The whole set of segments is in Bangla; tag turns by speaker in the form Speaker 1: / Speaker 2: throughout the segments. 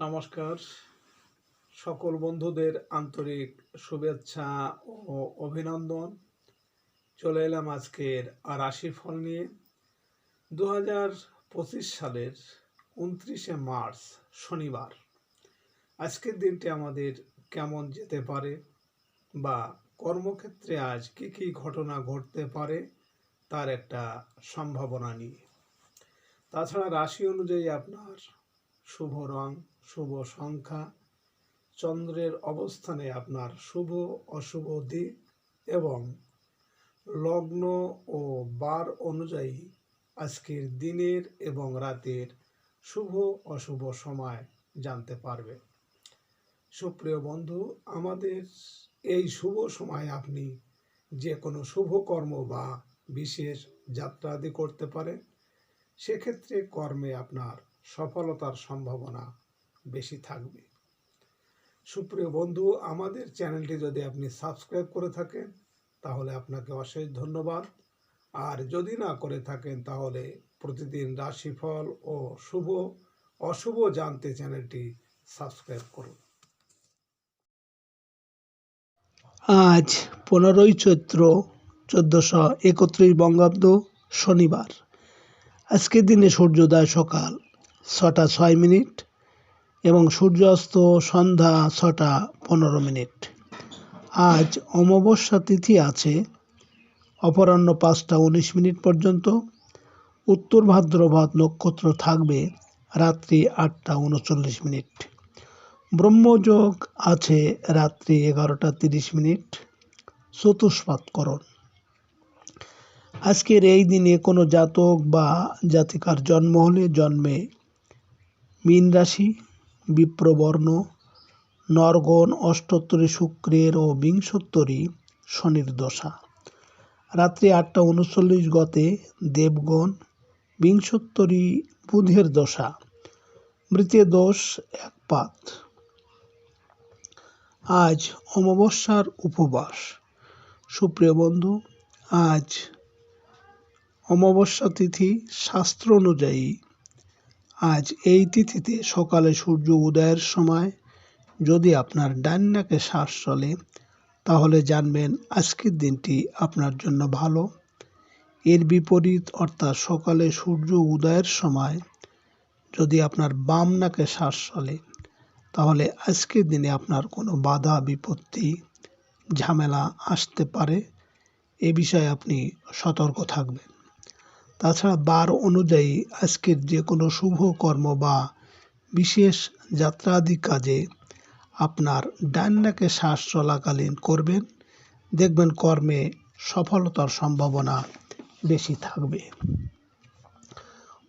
Speaker 1: নমস্কার। সকল বন্ধুদের আন্তরিক শুভেচ্ছা ও অভিনন্দন। চলে এলাম আজকের রাশিফল নিয়ে। 2025 সালের 29শে মার্চ শনিবার। আজকের দিনটি আমাদের কেমন যেতে পারে বা কর্মক্ষেত্রে আজ কী ঘটনা ঘটতে পারে তার একটা সম্ভাবনা নিয়ে। তাছাড়া রাশি অনুযায়ী আপনার শুভ রং, শুভ সংখ্যা, চন্দ্রের অবস্থানে আপনার শুভ অশুভ দিক এবং লগ্ন ও বার অনুযায়ী আজকের দিনের এবং রাতের শুভ অশুভ সময় জানতে পারবে। সুপ্রিয় বন্ধু, আমাদের এই শুভ সময় আপনি যে কোনো শুভ কর্ম বা বিশেষ যাত্রা আদি করতে পারেন। সেক্ষেত্রে কর্মে আপনার সফলতার সম্ভাবনা বেশি থাকবে। সুপ্রিয় বন্ধু, আমাদের চ্যানেলটি যদি আপনি সাবস্ক্রাইব করে থাকেন তাহলে আপনাকে অশেষ ধন্যবাদ। আর যদি না করে থাকেন তাহলে প্রতিদিন রাশিফল ও শুভ অশুভ জানতে চ্যানেলটি সাবস্ক্রাইব করুন।
Speaker 2: আজ 15ই চৈত্র 1431 বঙ্গাব্দ শনিবার। আজকের দিনে সূর্যোদয় সকাল 6টা 6 মিনিট এবং সূর্যাস্ত সন্ধ্যা 6টা 15 মিনিট। আজ অমাবস্যা তিথি আছে অপরাহ্ন 5টা 19 মিনিট পর্যন্ত। উত্তর ভাদ্রপদ নক্ষত্র থাকবে রাত্রি 8টা 39 মিনিট। ব্রহ্মযোগ আছে রাত্রি 11টা 30 মিনিট। চতুষ্পাৎকরণ। আজকের এই দিনে কোনো জাতক বা জাতিকার জন্ম হলে জন্মে মীন রাশি, বিপ্রবর্ণ, নরগণ, অষ্টোত্তরী শুক্রের ও বিংশোত্তরী শনির দশা। রাত্রি 8টা 39 গতে দেবগণ, বিংশোত্তরী বুধের দশা। মৃতে দোষ একপাত। আজ অমাবস্যার উপবাস। সুপ্রিয় বন্ধু, আজ অমাবস্যা তিথি। শাস্ত্র অনুযায়ী আজ এই তিথিতে সকালে সূর্য উদয়ের সময় যদি আপনার ডান নাকে শ্বাস চলে তাহলে জানবেন আজকের দিনটি আপনার জন্য ভালো। এর বিপরীত অর্থাৎ সকালে সূর্য উদয়ের সময় যদি আপনার বাম নাকে শ্বাস চলে তাহলে আজকের দিনে আপনার কোনো বাধা বিপত্তি ঝামেলা আসতে পারে। এ বিষয়ে আপনি সতর্ক থাকবেন। তাছাড়া বার অনুযায়ী আজকের যে কোনো শুভ কর্ম বা বিশেষ যাত্রাদি কাজে আপনার ডান নাকে শ্বাস চলাকালীন করবেন, দেখবেন কর্মে সফলতার সম্ভাবনা বেশি থাকবে।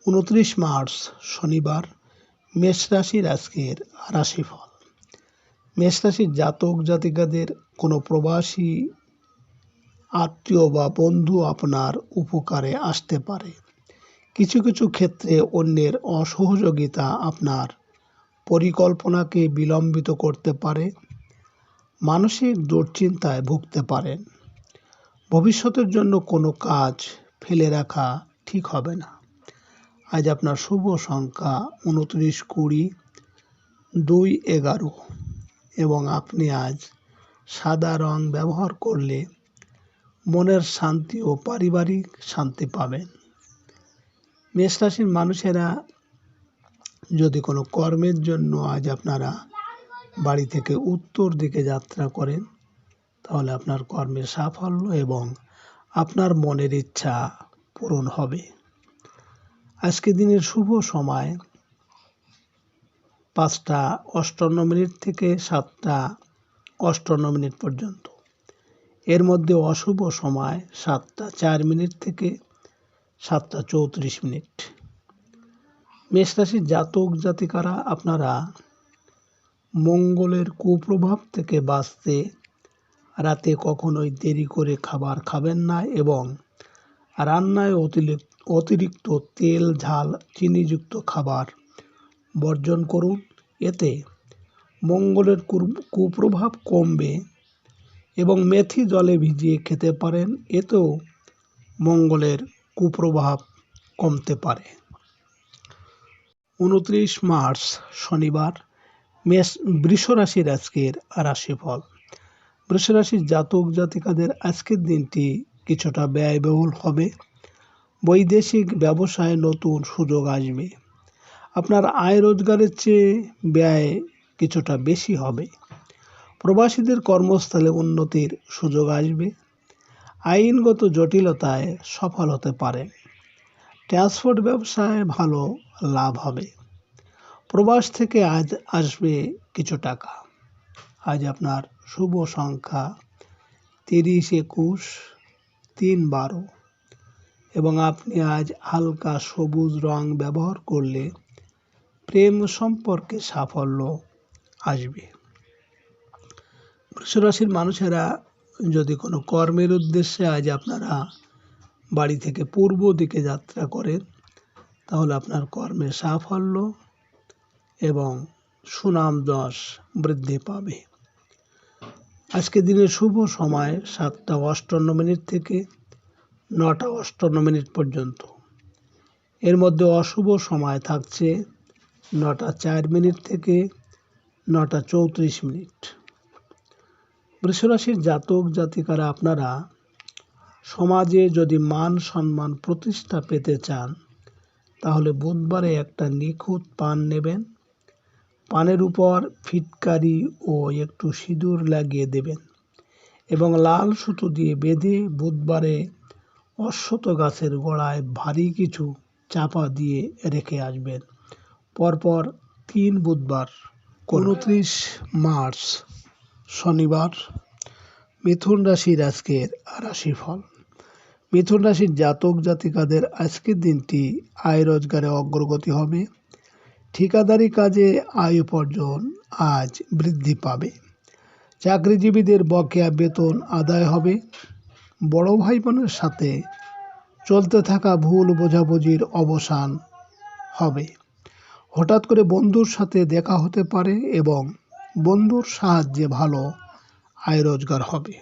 Speaker 2: 29 মার্চ শনিবার। মেষ রাশির আজকের রাশিফল। মেষ রাশির জাতক জাতিকাদের কোনো প্রবাসী আত্মীয় বা বন্ধু আপনার উপকারে আসতে পারে। কিছু কিছু ক্ষেত্রে অন্যের অসহযোগিতা আপনার পরিকল্পনাকে বিলম্বিত করতে পারে। মানসিক দুশ্চিন্তায় ভুগতে পারেন। ভবিষ্যতের জন্য কোনো কাজ ফেলে রাখা ঠিক হবে না। আজ আপনার শুভ সংখ্যা 29, 20, 2, 11 এবং আপনি আজ সাদা রং ব্যবহার করলে মনের শান্তি ও পারিবারিক শান্তি পাবেন। মেষ রাশির মানুষেরা যদি কোনো কর্মের জন্য আজ আপনারা বাড়ি থেকে উত্তর দিকে যাত্রা করেন তাহলে আপনার কর্মের সাফল্য এবং আপনার মনের ইচ্ছা পূরণ হবে। আজকের দিনের শুভ সময় 5টা 58 মিনিট থেকে 7টা 58 মিনিট পর্যন্ত। এর মধ্যে অশুভ সময় 7টা 4 মিনিট থেকে 7টা 34 মিনিট। মেষ রাশির জাতক জাতিকারা আপনারা মঙ্গলের কুপ্রভাব থেকে বাঁচতে রাতে কখনোই দেরি করে খাবার খাবেন না এবং রান্নায় অতিরিক্ত তেল, ঝাল, চিনিযুক্ত খাবার বর্জন করুন। এতে মঙ্গলের কুপ্রভাব কমবে এবং মেথি জলে ভিজিয়ে খেতে পারেন। এতেও মঙ্গলের কুপ্রভাব কমতে পারে। 29 মার্চ শনিবার। বৃষ রাশির আজকের রাশিফল। বৃষ রাশির জাতক জাতিকাদের আজকের দিনটি কিছুটা ব্যয়বহুল হবে। বৈদেশিক ব্যবসায় নতুন সুযোগ আসবে। আপনার আয় রোজগারের চেয়ে ব্যয় কিছুটা বেশি হবে। প্রবাসীদের কর্মস্থলে উন্নতির সুযোগ আসবে। আইনগত জটিলতায় সফল হতে পারে। ট্রান্সপোর্ট ব্যবসায় ভালো লাভ হবে। প্রবাস থেকে আজ আসবে কিছু টাকা। আজ আপনার শুভ সংখ্যা 30, 21, 3, 12 এবং আপনি আজ হালকা সবুজ রং ব্যবহার করলে প্রেম সম্পর্কে সাফল্য আসবে। বৃষ রাশির মানুষেরা যদি কোনো কর্মের উদ্দেশ্যে আজ আপনারা বাড়ি থেকে পূর্ব দিকে যাত্রা করেন, তাহলে আপনার কর্মে সাফল্য এবং সুনাম যশ বৃদ্ধি পাবে। আজকে দিনের শুভ সময় 7:58 থেকে 9:58 পর্যন্ত। এর মধ্যে অশুভ সময় থাকছে 9:04 থেকে 9:34। বৃষ রাশির জাতক জাতিকারা আপনারা সমাজে যদি মান সম্মান প্রতিষ্ঠা পেতে চান, তাহলে বুধবারে একটা নিখুঁত পান নেবেন। পানের উপর ফিটকারি ও একটু সিঁদুর লাগিয়ে দেবেন এবং লাল সুতো দিয়ে বেঁধে বুধবারে অশ্বত্থ গাছের গোড়ায় ভারী কিছু চাপা দিয়ে রেখে আসবেন। পরপর 3 বুধবার। 29 মার্চ শনিবার। মিথুন রাশির আজকের রাশিফল। মিথুন রাশির জাতক জাতিকাদের আজকের দিনটি আয় রোজগারে অগ্রগতি হবে। ঠিকাদারি কাজে আয় উপার্জন আজ বৃদ্ধি পাবে। চাকরিজীবীদের বকেয়া বেতন আদায় হবে। বড় ভাই বোনের সাথে চলতে থাকা ভুল বোঝাবুঝির অবসান হবে। হঠাৎ করে বন্ধুর সাথে দেখা হতে পারে এবং বন্ধুর সাহায্যে ভালো আয় রোজগার হবে।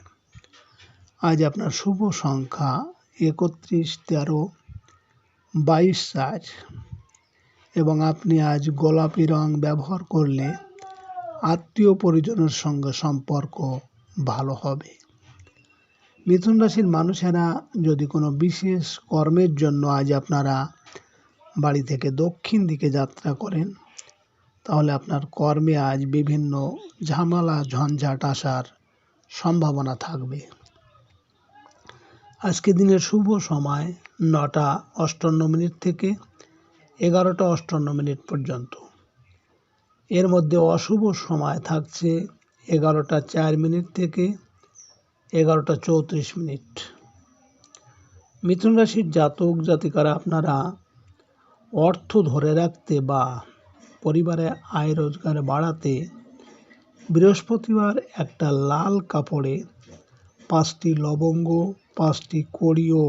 Speaker 2: আজ আপনার শুভ সংখ্যা 31, 13, 22, 4 এবং আপনি আজ গোলাপি রং ব্যবহার করলে আত্মীয় পরিজনের সঙ্গে সম্পর্ক ভালো হবে। মিথুন রাশির মানুষেরা যদি কোনো বিশেষ কর্মের জন্য আজ আপনারা বাড়ি থেকে দক্ষিণ দিকে যাত্রা করেন, তাহলে আপনার কর্মে আজ বিভিন্ন ঝামেলা ঝঞ্ঝাট আসার সম্ভাবনা থাকবে। আজকে দিনের শুভ সময় 9:58 থেকে 11:58 পর্যন্ত। এর মধ্যে অশুভ সময় থাকছে 11:04 থেকে 11:34। মিথুন রাশির জাতক জাতিকারা আপনারা অর্থ ধরে রাখতে বা পরিবারে আয় রোজগার বাড়াতে বৃহস্পতিবার একটা লাল কাপড়ে 5টি লবঙ্গ, 5টি কড়ি ও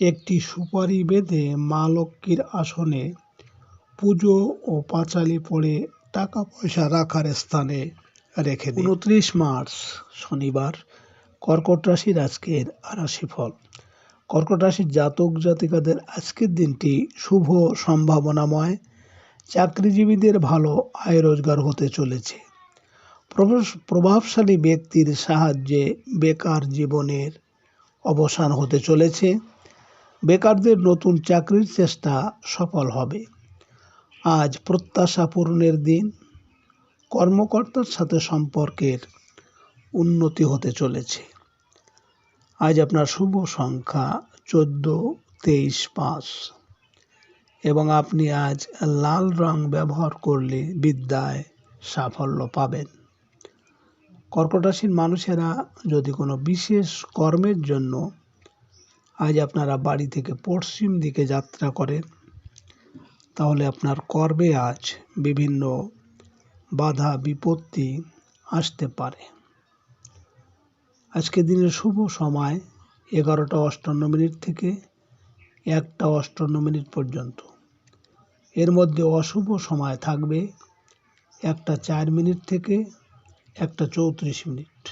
Speaker 2: একটি সুপারি বেঁধে মা লক্ষ্মীর আসনে পুজো ও পাঁচালি পড়ে টাকা পয়সা রাখার স্থানে রেখে দিন। 29 মার্চ শনিবার। কর্কট রাশির আজকের রাশিফল। কর্কট রাশির জাতক জাতিকাদের আজকের দিনটি শুভ সম্ভাবনাময়। চাকরিজীবীদের ভালো আয় রোজগার হতে চলেছে। প্রভাবশালী ব্যক্তির সাহায্যে বেকার জীবনের অবসান হতে চলেছে। বেকারদের নতুন চাকরির চেষ্টা সফল হবে। আজ প্রত্যাশা পূরণের দিন। কর্মকর্তার সাথে সম্পর্কের উন্নতি হতে চলেছে। আজ আপনার শুভ সংখ্যা 14, 23, 5 এবং আপনি আজ লাল রং ব্যবহার করলে বিদ্যায় সাফল্য পাবেন। কর্কট রাশির মানুষেরা যদি কোনো বিশেষ কর্মের জন্য আজ আপনারা বাড়ি থেকে পশ্চিম দিকে যাত্রা করেন, তাহলে আপনার কর্মে আজ বিভিন্ন বাধা বিপত্তি আসতে পারে। আজকে দিনের শুভ সময় 11:58 থেকে 1:58 পর্যন্ত। এর মধ্যে অশুভ সময় থাকবে 1:04 থেকে 1:34।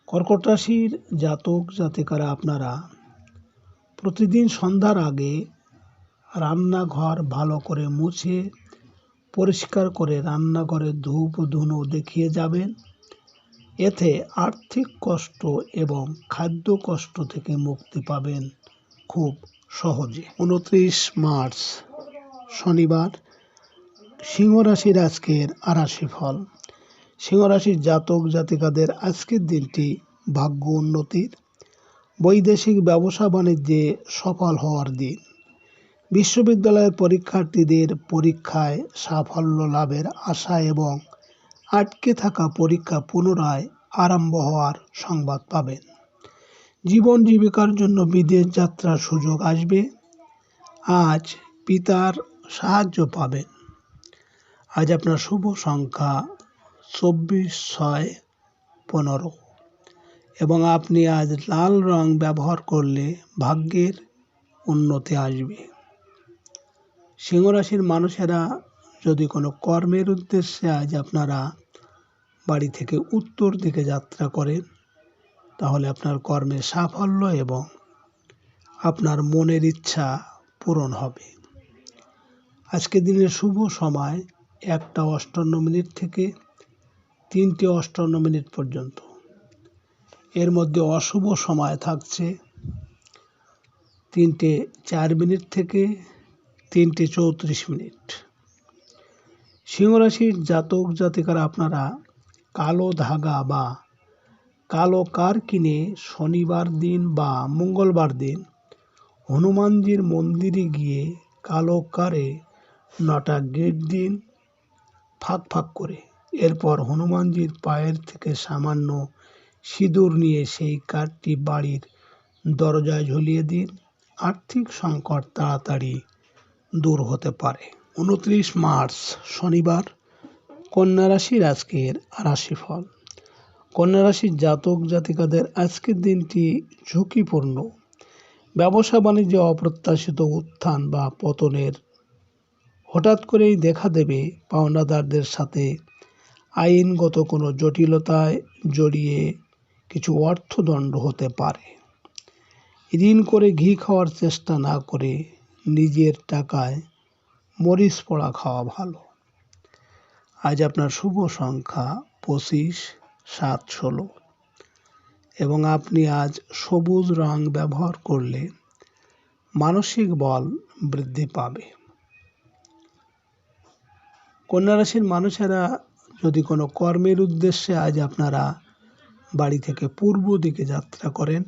Speaker 2: কর্কট রাশির জাতক জাতিকারা আপনারা প্রতিদিন সন্ধ্যার আগে রান্নাঘর ভালো করে মুছে পরিষ্কার করে রান্নাঘরে ধূপ ধুনো দেখিয়ে যাবেন। এতে আর্থিক কষ্ট এবং খাদ্য কষ্ট থেকে মুক্তি পাবেন খুব সহজে। 29 মার্চ শনিবার, সিংহ রাশির আজকের রাশিফল। সিংহ রাশির জাতক জাতিকাদের আজকের দিনটি ভাগ্য উন্নতির, বৈদেশিক ব্যবসা বাণিজ্যে সফল হওয়ার দিন। বিশ্ববিদ্যালয়ের পরীক্ষার্থীদের পরীক্ষায় সাফল্য লাভের আশা এবং আটকে থাকা পরীক্ষা পুনরায় আরম্ভ হওয়ার সংবাদ পাবেন। জীবন জীবিকার জন্য বিদেশ যাত্রার সুযোগ আসবে। আজ পিতার সাহায্য পাবেন। আজ আপনার শুভ সংখ্যা 24, 6, 15 এবং আপনি আজ লাল রং ব্যবহার করলে ভাগ্যের উন্নতি আসবে। সিংহ রাশির মানুষেরা যদি কোনো কর্মের উদ্দেশ্যে আজ আপনারা বাড়ি থেকে উত্তর দিকে যাত্রা করেন, তাহলে আপনার কর্মে সাফল্য এবং আপনার মনের ইচ্ছা পূরণ হবে। আজকে দিনের শুভ সময় 1:58 থেকে 3:58 পর্যন্ত। এর মধ্যে অশুভ সময় থাকছে 3:04 থেকে 3:34। সিংহ রাশির জাতক জাতিকারা আপনারা কালো ধাগা বা কালো কার কিনে শনিবার দিন বা মঙ্গলবার দিন হনুমানজির মন্দিরে গিয়ে কালো কারে 9টা গেট দিন ফাঁক ফাঁক করে। এরপর হনুমানজির পায়ের থেকে সামান্য সিঁদুর নিয়ে সেই কার্ডটি বাড়ির দরজায় ঝুলিয়ে দিন। আর্থিক সংকট তাড়াতাড়ি দূর হতে পারে। 29 মার্চ শনিবার, কন্যা রাশির আজকের রাশিফল। কন্যা রাশির জাতক জাতিকাদের আজকের দিনটি ঝুঁকিপূর্ণ। ব্যবসা বাণিজ্যে অপ্রত্যাশিত উত্থান বা পতনের হঠাৎ করেই দেখা দেবে। পাওনাদারদের সাথে আইনগত কোনো জটিলতায় জড়িয়ে কিছু অর্থদণ্ড হতে পারে। ঋণ করে ঘি খাওয়ার চেষ্টা না করে নিজের টাকায় মরিচ পোড়া খাওয়া ভালো। আজ আপনার শুভ সংখ্যা 25, 7, 16 এবং আপনি আজ সবুজ রং ব্যবহার করলে মানসিক বল বৃদ্ধি পাবে। কন্যা রাশির মানুষেরা যদি কোনো কর্মের উদ্দেশ্যে আজ আপনারা বাড়ি থেকে পূর্ব দিকে যাত্রা করেন,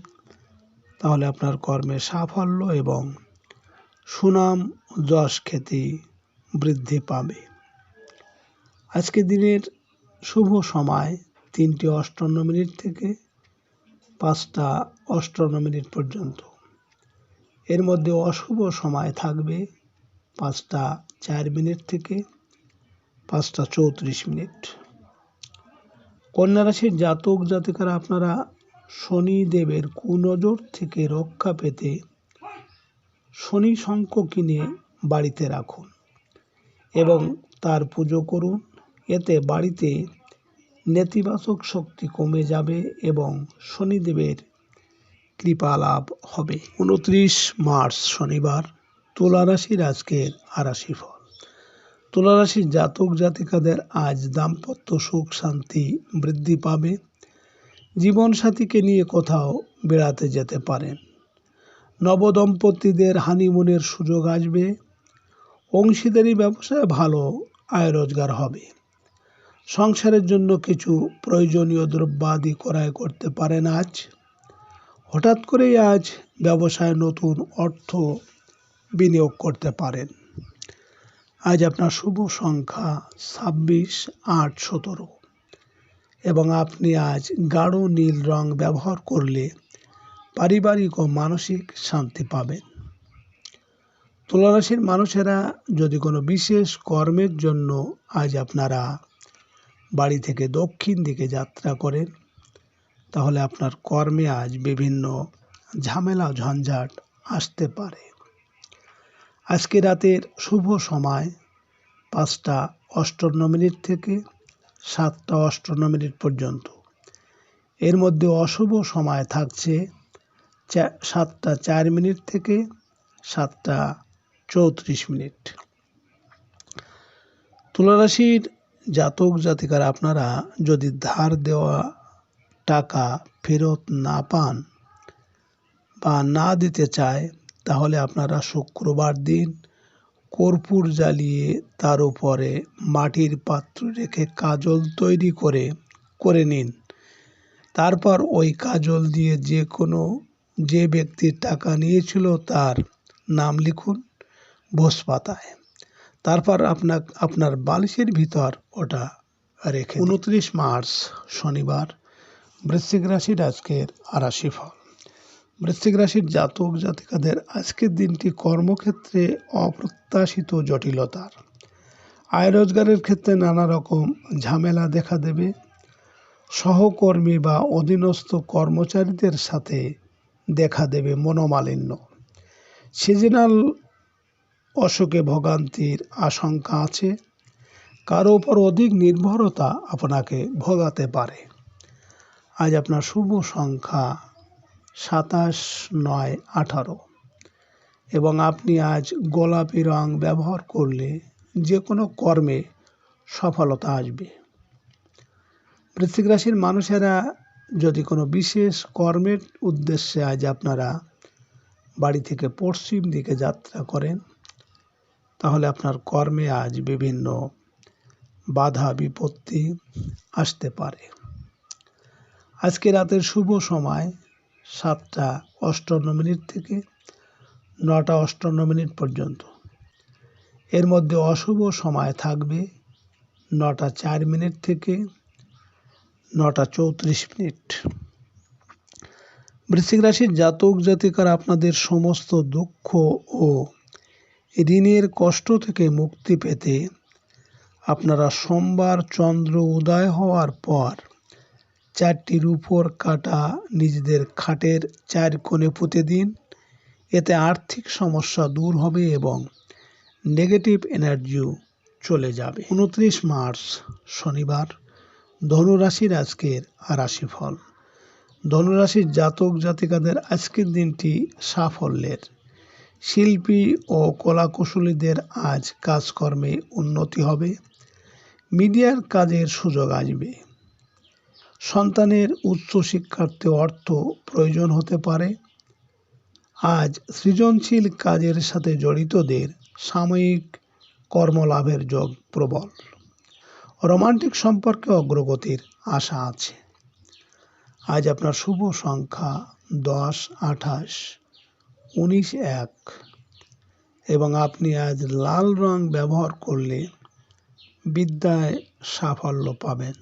Speaker 2: তাহলে আপনার কর্মে সাফল্য এবং সুনাম যশ খ্যাতি বৃদ্ধি পাবে। আজকে দিনের শুভ সময় 3:58 থেকে 5:58 পর্যন্ত। এর মধ্যে অশুভ সময় থাকবে 5:04 থেকে 5:34। কন্যা রাশির জাতক জাতিকারা আপনারা শনিদেবের কুনজর থেকে রক্ষা পেতে শনি শঙ্খ কিনে বাড়িতে রাখুন এবং তার পুজো করুন। এতে বাড়িতে নেতিবাচক শক্তি কমে যাবে এবং শনিদেবের কৃপা লাভ হবে। 29 মার্চ শনিবার, তুলা রাশির আজকের রাশিফল। তুলা রাশির জাতক জাতিকাদের আজ দাম্পত্য সুখ শান্তি বৃদ্ধি পাবে। জীবনসাথীকে নিয়ে কোথাও বেড়াতে যেতে পারেন। নবদম্পতিদের হানিমুনের সুযোগ আসবে। অংশীদারি ব্যবসায় ভালো আয় রোজগার হবে। সংসারের জন্য কিছু প্রয়োজনীয় দ্রব্যাদি ক্রয় করতে পারেন আজ। হঠাৎ করেই আজ ব্যবসায় নতুন অর্থ বিনিয়োগ করতে পারেন। আজ আপনার শুভ সংখ্যা 26, 8, 17 এবং আপনি আজ গাঢ় নীল রং ব্যবহার করলে পারিবারিক ও মানসিক শান্তি পাবেন। তুলা রাশির মানুষেরা যদি কোনো বিশেষ কর্মের জন্য আজ আপনারা বাড়ি থেকে দক্ষিণ দিকে যাত্রা করেন, তাহলে আপনার কর্মে আজ বিভিন্ন ঝামেলা ঝঞ্ঝাট আসতে পারে। আজকে রাতের শুভ সময় 5:58 থেকে 7:58 পর্যন্ত। এর মধ্যে অশুভ সময় থাকছে 7:04 থেকে 7:34। তুলা রাশির জাতক জাতিকারা আপনারা যদি ধার দেওয়া টাকা ফেরত না পান বা না দিতে চায়, তাহলে আপনারা শুক্রবার দিন কর্পূর জ্বালিয়ে তার উপরে মাটির পাত্র রেখে কাজল তৈরি করে নিন। তারপর ওই কাজল দিয়ে যে ব্যক্তির টাকা নিয়েছিল তার নাম লিখুন ভোজপাতায়। তারপর আপনার বালিশের ভিতর ওটা রেখে 29 মার্চ শনিবার বৃশ্চিক রাশির আজকের রাশিফল। বৃশ্চিক রাশির জাতক জাতিকাদের আজকের দিনটি কর্মক্ষেত্রে অপ্রত্যাশিত জটিলতার, আয় রোজগারের ক্ষেত্রে নানা রকম ঝামেলা দেখা দেবে। সহকর্মী বা অধীনস্থ কর্মচারীদের সাথে দেখা দেবে মনোমালিন্য। সিজনাল অসুখে ভোগান্তির আশঙ্কা আছে। কারো উপর অধিক নির্ভরতা আপনাকে ভোগাতে পারে। আজ আপনার শুভ সংখ্যা 27, 9, 18 এবং আপনি আজ গোলাপি রং ব্যবহার করলে যে কোনো কর্মে সফলতা আসবে। বৃশ্চিক রাশির মানুষেরা যদি কোনো বিশেষ কর্মের উদ্দেশ্যে আজ আপনারা বাড়ি থেকে পশ্চিম দিকে যাত্রা করেন, তাহলে আপনার কর্মে আজ বিভিন্ন বাধা বিপত্তি আসতে পারে। আজকে রাতের শুভ সময় 7:58 থেকে 9:58 পর্যন্ত। এর মধ্যে অশুভ সময় থাকবে 9:04 থেকে 9:34। বৃশ্চিক রাশির জাতক জাতিকারা আপনাদের সমস্ত দুঃখ ও ঋণের কষ্ট থেকে মুক্তি পেতে আপনারা সোমবার চন্দ্র উদয় হওয়ার পর 4টি রূপোর কাঁটা নিজেদের খাটের 4 কোণে পুঁতে দিন। এতে আর্থিক সমস্যা দূর হবে এবং নেগেটিভ এনার্জিও চলে যাবে। 29 মার্চ শনিবার ধনুরাশির আজকের রাশিফল। ধনুরাশির জাতক জাতিকাদের আজকের দিনটি সাফল্যের। শিল্পী ও কলাকুশলীদের আজ কাজকর্মে উন্নতি হবে। মিডিয়ার কাজের সুযোগ আসবে। সন্তানের উচ্চশিক্ষার্থে অর্থ প্রয়োজন হতে পারে। আজ সৃজনশীল কাজের সাথে জড়িতদের সাময়িক কর্মলাভের যোগ প্রবল। রোমান্টিক সম্পর্কে অগ্রগতির আশা আছে। আজ আপনার শুভ সংখ্যা 10, 28, 19, 1 এবং আপনি আজ লাল রং ব্যবহার করলে বিদ্যায় সাফল্য পাবেন।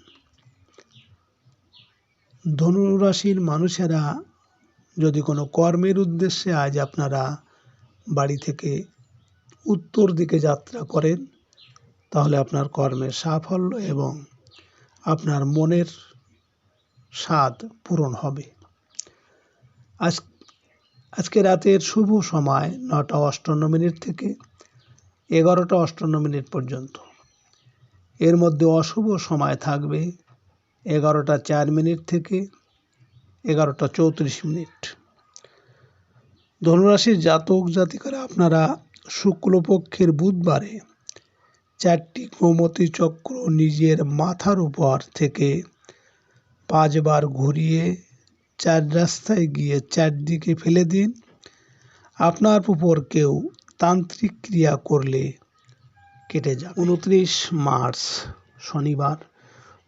Speaker 2: ধনুরাশির মানুষেরা যদি কোনো কর্মের উদ্দেশ্যে আজ আপনারা বাড়ি থেকে উত্তর দিকে যাত্রা করেন, তাহলে আপনার কর্মের সাফল্য এবং আপনার মনের স্বাদ পূরণ হবে। আজকে রাতের শুভ সময় 9:58 থেকে 11:58 পর্যন্ত। এর মধ্যে অশুভ সময় থাকবে 11:04 থেকে 11:34। ধনুরাশির জাতক জাতিকারা আপনারা শুক্লপক্ষের বুধবারে 4টি গোমতী চক্র নিজের মাথার উপর থেকে 5 বার ঘুরিয়ে 4 রাস্তায় গিয়ে 4 দিকে ফেলে দিন। আপনার উপর কেউ তান্ত্রিক ক্রিয়া করলে কেটে যাবে। 29 মার্চ শনিবার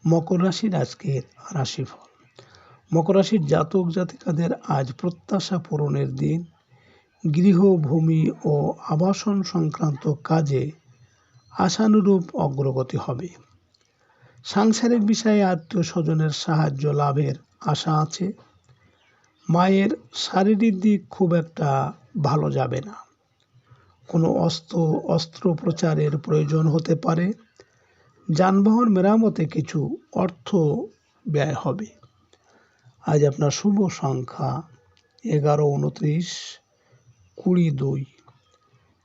Speaker 2: মকর রাশির আজকের রাশিফল। মকর রাশির জাতক জাতিকাদের আজ প্রত্যাশা পূরণের দিন। গৃহ, ভূমি ও আবাসন সংক্রান্ত কাজে আশানুরূপ অগ্রগতি হবে। সাংসারিক বিষয়ে আত্মীয় স্বজনের সাহায্য লাভের আশা আছে। মায়ের শারীরিক দিক খুব একটা ভালো যাবে না। কোনো অস্ত্রোপচারের প্রয়োজন হতে পারে। যানবাহন মেরামতে কিছু অর্থ ব্যয় হবে। আজ আপনার শুভ সংখ্যা 11, 29, 20, 2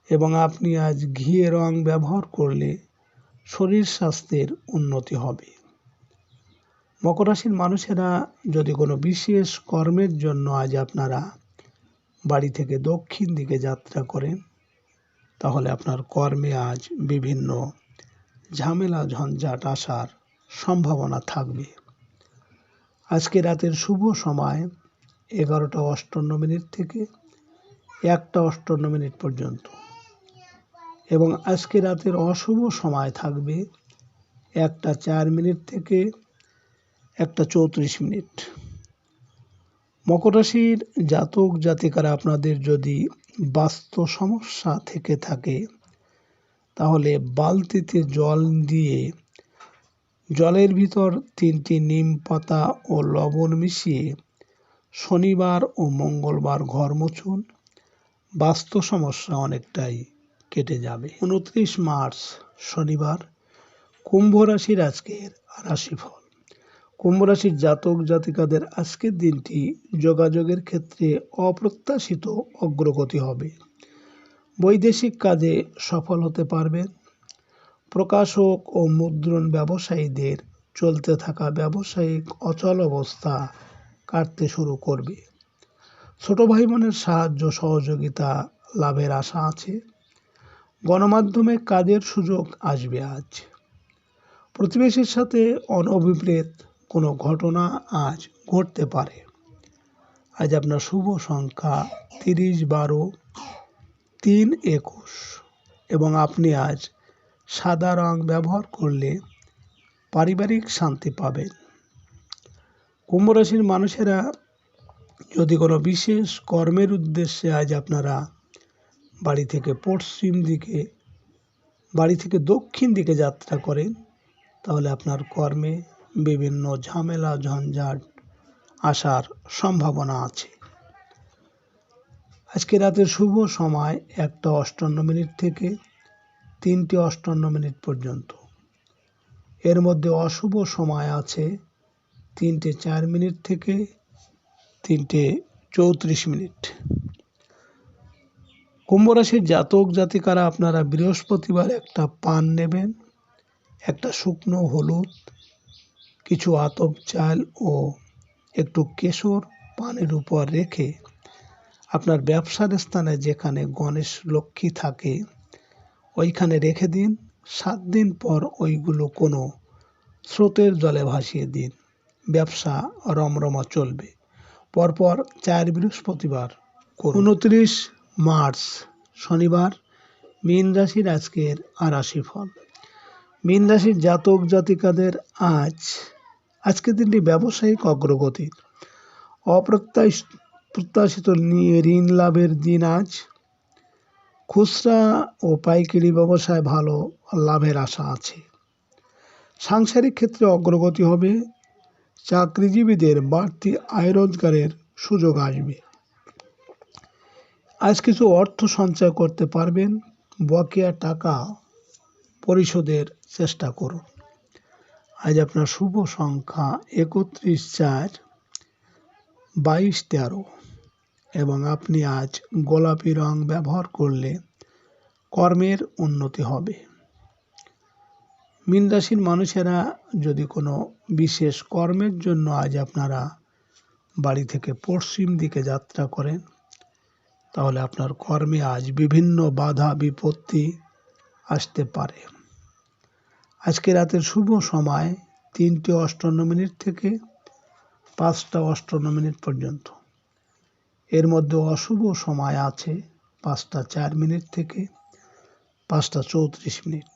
Speaker 2: এবং আপনি আজ ঘিয়ে রং ব্যবহার করলে শরীর স্বাস্থ্যের উন্নতি হবে। মকর রাশির মানুষেরা যদি কোনো বিশেষ কর্মের জন্য আজ আপনারা বাড়ি থেকে দক্ষিণ দিকে যাত্রা করেন, তাহলে আপনার কর্মে আজ বিভিন্ন ঝামেলা ঝঞ্ঝাট আসার সম্ভাবনা থাকবে। আজকে রাতের শুভ সময় 11:58 থেকে 1:58 পর্যন্ত এবং আজকে রাতের অশুভ সময় থাকবে 1:04 থেকে 1:34। মকর রাশির জাতক জাতিকারা আপনাদের যদি বাস্তু সমস্যা থেকে থাকে তাহলে বালতিতে জল দিয়ে জলের ভিতর 3টি নিম পাতা ও লবণ মিশিয়ে শনিবার ও মঙ্গলবার ঘর মুছুন। বাস্তু সমস্যা অনেকটাই কেটে যাবে। 29 মার্চ শনিবার কুম্ভ রাশির আজকের রাশিফল। কুম্ভ রাশির জাতক জাতিকাদের আজকের দিনটি যোগাযোগের ক্ষেত্রে অপ্রত্যাশিত অগ্রগতি হবে। বৈদেশিক কাজে সফল হতে পারবেন। প্রকাশক ও মুদ্রণ ব্যবসায়ীদের চলতে থাকা ব্যবসায়িক অচল অবস্থা কাটতে শুরু করবে। ছোট ভাই বোনের সাহায্য সহযোগিতা লাভের আশা আছে। গণমাধ্যমে কাজের সুযোগ আসবে আজ। প্রতিবেশীর সাথে অনভিপ্রেত কোনো ঘটনা আজ ঘটতে পারে। আজ আপনার শুভ সংখ্যা 30, 12, 3, 21 এবং আপনি আজ সাদা রং ব্যবহার করলে পারিবারিক শান্তি পাবেন। কুম্ভ রাশির মানুষেরা যদি কোনো বিশেষ কর্মের উদ্দেশ্যে আজ আপনারা বাড়ি থেকে দক্ষিণ দিকে যাত্রা করেন তাহলে আপনার কর্মে বিভিন্ন ঝামেলা ঝঞ্ঝাট আসার সম্ভাবনা আছে। আজকে রাতের শুভ সময় 1:58 থেকে 3:58 পর্যন্ত। এর মধ্যে অশুভ সময় আছে 3:04 থেকে 3:34। কুম্ভ রাশির জাতক জাতিকারা আপনারা বৃহস্পতিবার একটা পান নেবেন, একটা শুকনো হলুদ, কিছু আতপ চাল ও একটু কেশর পানের উপর রেখে আপনার ব্যবসার স্থানে যেখানে গণেশ লক্ষ্মী থাকে ওইখানে রেখে দিন। 7 দিন পর ওইগুলো কোনো স্রোতের জলে ভাসিয়ে দিন। ব্যবসা রমরমা চলবে। পরপর 4 বৃহস্পতিবার করুন। 29 মার্চ শনিবার মীন রাশির আজকের রাশিফল। মীন রাশির জাতক জাতিকাদের আজকের দিনটি ব্যবসায়িক অগ্রগতি, অপ্রত্যাশিত ঋণ লাভের দিন আজ। খুচরা ও পাইকারি ব্যবসায় ভালো লাভের আশা আছে। সাংসারিক ক্ষেত্রে অগ্রগতি হবে। চাকরিজীবীদের বাড়তি আয় রোজগারের সুযোগ আসবে। আজ কিছু অর্থ সঞ্চয় করতে পারবেন। বকেয়া টাকা পরিশোধের চেষ্টা করুন। আজ আপনার শুভ সংখ্যা 31, 4, 22, 13 এবং আপনি আজ গোলাপি রং ব্যবহার করলে কর্মের উন্নতি হবে। মীন রাশির মানুষেরা যদি কোনো বিশেষ কর্মের জন্য আজ আপনারা বাড়ি থেকে পশ্চিম দিকে যাত্রা করেন তাহলে আপনার কর্মে আজ বিভিন্ন বাধা বিপত্তি আসতে পারে। আজকে রাতের শুভ সময় 3:58 থেকে 5:58 পর্যন্ত। এর মধ্যে অশুভ সময় আছে 5:04 থেকে 5:34।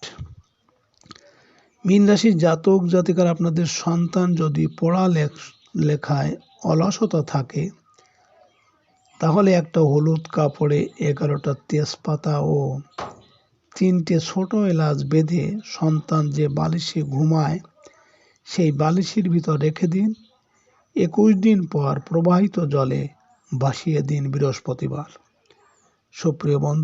Speaker 2: মীন রাশির জাতক জাতিকারা আপনাদের সন্তান যদি পড়ালেখায় অলসতা থাকে তাহলে একটা হলুদ কাপড়ে 11টা তেজপাতা ও 3টে ছোট এলাচ বেঁধে সন্তান যে বালিশে ঘুমায় সেই বালিশের ভিতর রেখে দিন। 21 দিন পর প্রবাহিত জলে ভাসিয়ে দিন বৃহস্পতিবার। সুপ্রিয় বন্ধু।